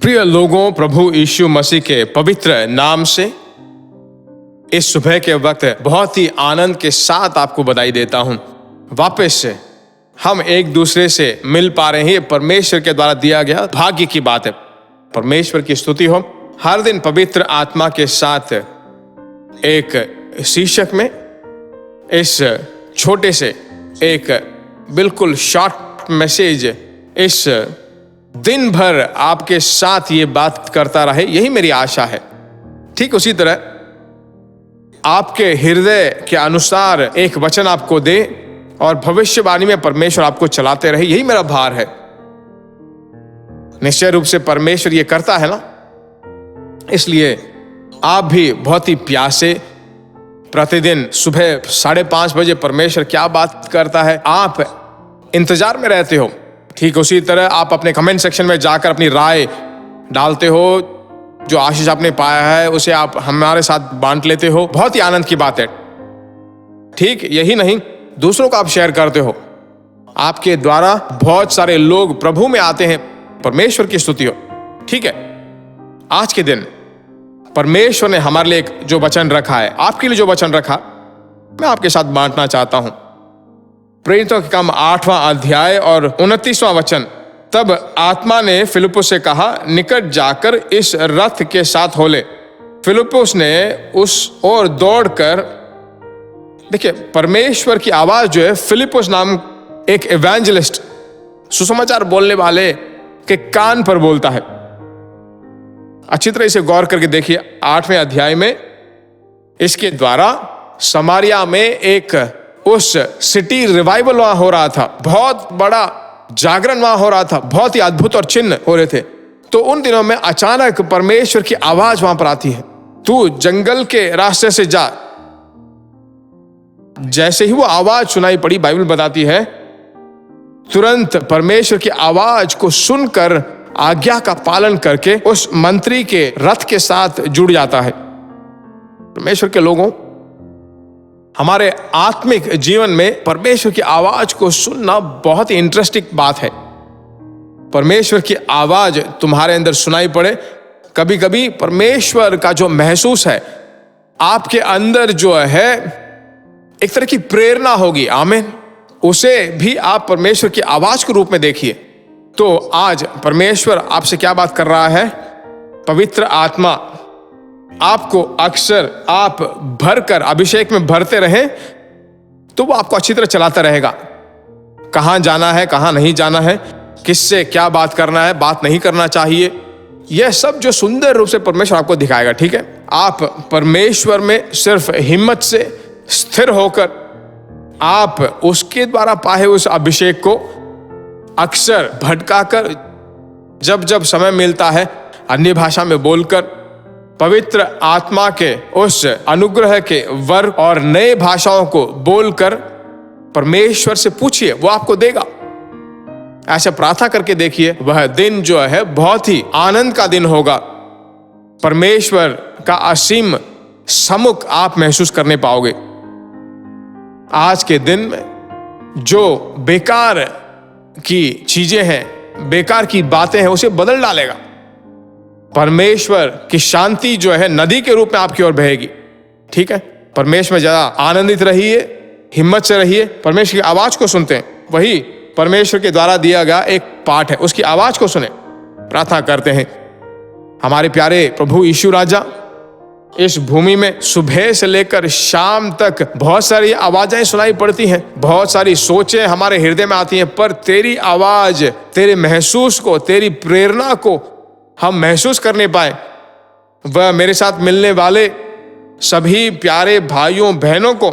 प्रिय लोगों, प्रभु यीशु मसीह के पवित्र नाम से इस सुबह के वक्त बहुत ही आनंद के साथ आपको बधाई देता हूं। वापस से हम एक दूसरे से मिल पा रहे हैं। ये परमेश्वर के द्वारा दिया गया भाग्य की बात है। परमेश्वर की स्तुति हो। हर दिन पवित्र आत्मा के साथ एक शीर्षक में इस छोटे से एक बिल्कुल शॉर्ट मैसेज इस दिन भर आपके साथ ये बात करता रहे, यही मेरी आशा है। ठीक उसी तरह आपके हृदय के अनुसार एक वचन आपको दे और भविष्यवाणी में परमेश्वर आपको चलाते रहे, यही मेरा भार है। निश्चय रूप से परमेश्वर ये करता है ना, इसलिए आप भी बहुत ही प्यासे प्रतिदिन सुबह 5:30 बजे परमेश्वर क्या बात करता है, आप इंतजार में रहते हो। ठीक उसी तरह आप अपने कमेंट सेक्शन में जाकर अपनी राय डालते हो, जो आशीष आपने पाया है उसे आप हमारे साथ बांट लेते हो। बहुत ही आनंद की बात है। ठीक यही नहीं, दूसरों को आप शेयर करते हो। आपके द्वारा बहुत सारे लोग प्रभु में आते हैं। परमेश्वर की स्तुति हो। ठीक है, आज के दिन परमेश्वर ने हमारे लिए एक जो वचन रखा है, आपके लिए जो वचन रखा, मैं आपके साथ बांटना चाहता हूं। प्रेरितों के काम 8वां अध्याय और 29वां वचन। तब आत्मा ने फिलिप्पुस से कहा, निकट जाकर इस रथ के साथ हो ले। फिलिप्पुस ने उस ओर दौड़कर, देखिए परमेश्वर की आवाज जो है, फिलिप्पुस नाम एक इवेंजलिस्ट, सुसमाचार बोलने वाले के कान पर बोलता है। अच्छी तरह इसे गौर करके देखिए। 8वें अध्याय में इसके द्वारा समारिया में एक उस सिटी रिवाइवल वहां हो रहा था, बहुत बड़ा जागरण वहां हो रहा था, बहुत ही अद्भुत और चिन्ह हो रहे थे। तो उन दिनों में अचानक परमेश्वर की आवाज वहां पर आती है, तू जंगल के रास्ते से जा। जैसे ही वो आवाज सुनाई पड़ी, बाइबल बताती है तुरंत परमेश्वर की आवाज को सुनकर आज्ञा का पालन करके उस मंत्री के रथ के साथ जुड़ जाता है। परमेश्वर के लोगों, हमारे आत्मिक जीवन में परमेश्वर की आवाज को सुनना बहुत ही इंटरेस्टिंग बात है। परमेश्वर की आवाज तुम्हारे अंदर सुनाई पड़े। कभी कभी परमेश्वर का जो महसूस है आपके अंदर जो है, एक तरह की प्रेरणा होगी, आमीन, उसे भी आप परमेश्वर की आवाज के रूप में देखिए। तो आज परमेश्वर आपसे क्या बात कर रहा है? पवित्र आत्मा आपको अक्सर आप भरकर अभिषेक में भरते रहें तो वो आपको अच्छी तरह चलाता रहेगा। कहां जाना है, कहां नहीं जाना है, किससे क्या बात करना है, बात नहीं करना चाहिए, यह सब जो सुंदर रूप से परमेश्वर आपको दिखाएगा। ठीक है, आप परमेश्वर में सिर्फ हिम्मत से स्थिर होकर आप उसके द्वारा पाए उस अभिषेक को अक्सर भटकाकर, जब जब समय मिलता है अन्य भाषा में बोलकर, पवित्र आत्मा के उस अनुग्रह के वर्ग और नए भाषाओं को बोलकर परमेश्वर से पूछिए, वो आपको देगा। ऐसे प्रार्थना करके देखिए, वह दिन जो है बहुत ही आनंद का दिन होगा। परमेश्वर का असीम सम्मुख आप महसूस करने पाओगे। आज के दिन में जो बेकार की चीजें हैं, बेकार की बातें हैं, उसे बदल डालेगा। परमेश्वर की शांति जो है नदी के रूप में आपकी ओर बहेगी। ठीक है, परमेश्वर में ज्यादा आनंदित रहिए, हिम्मत से रहिए। परमेश्वर की आवाज को सुनते हैं, वही परमेश्वर के द्वारा दिया गया एक पाठ है, उसकी आवाज को सुने। प्रार्थना करते हैं। हमारे प्यारे प्रभु यीशु राजा, इस भूमि में सुबह से लेकर शाम तक बहुत सारी आवाजें सुनाई पड़ती हैं, बहुत सारी सोचें हमारे हृदय में आती हैं, पर तेरी आवाज, तेरे महसूस को, तेरी प्रेरणा को हम महसूस करने पाए। वह मेरे साथ मिलने वाले सभी प्यारे भाइयों बहनों को,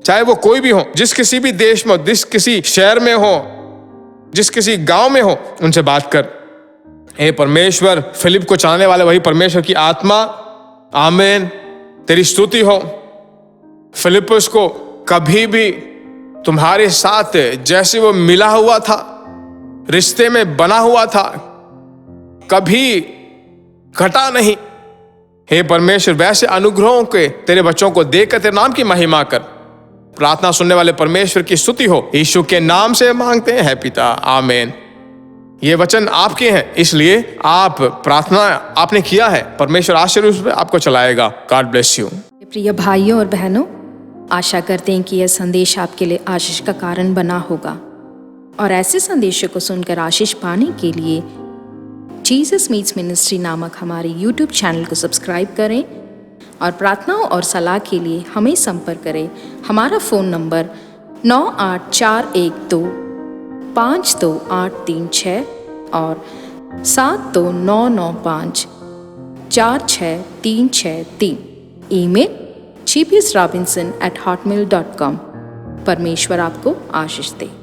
चाहे वो कोई भी हो, जिस किसी भी देश में हो, जिस किसी शहर में हो, जिस किसी गांव में हो, उनसे बात कर। हे परमेश्वर, फिलिप को चलाने वाले वही परमेश्वर की आत्मा, आमीन, तेरी स्तुति हो। फिलिप्पुस को कभी भी तुम्हारे साथ जैसे वो मिला हुआ था, रिश्ते में बना हुआ था, कभी घटा नहीं। हे परमेश्वर, वैसे अनुग्रहों के तेरे बच्चों को देकर तेरे नाम की महिमा कर। प्रार्थना सुनने वाले परमेश्वर की स्तुति हो। यीशु के नाम से मांगते हैं पिता, आमीन, ये वचन आपके हैं, इसलिए आप प्रार्थना आपने किया है, परमेश्वर आशीर्वाद उस पे आपको चलाएगा। God bless you. प्रिय भाइयों और बहनों, आशा करते हैं कि यह संदेश आपके लिए आशीष का कारण बना होगा और ऐसे संदेशों को सुनकर आशीष पाने के लिए जीसस मीट्स मिनिस्ट्री नामक हमारे यूट्यूब चैनल को सब्सक्राइब करें और प्रार्थनाओं और सलाह के लिए हमें संपर्क करें। हमारा फ़ोन नंबर 9841252836 और 7299546363। Email gbsrobinson@hotmail.com। परमेश्वर आपको आशीष दे।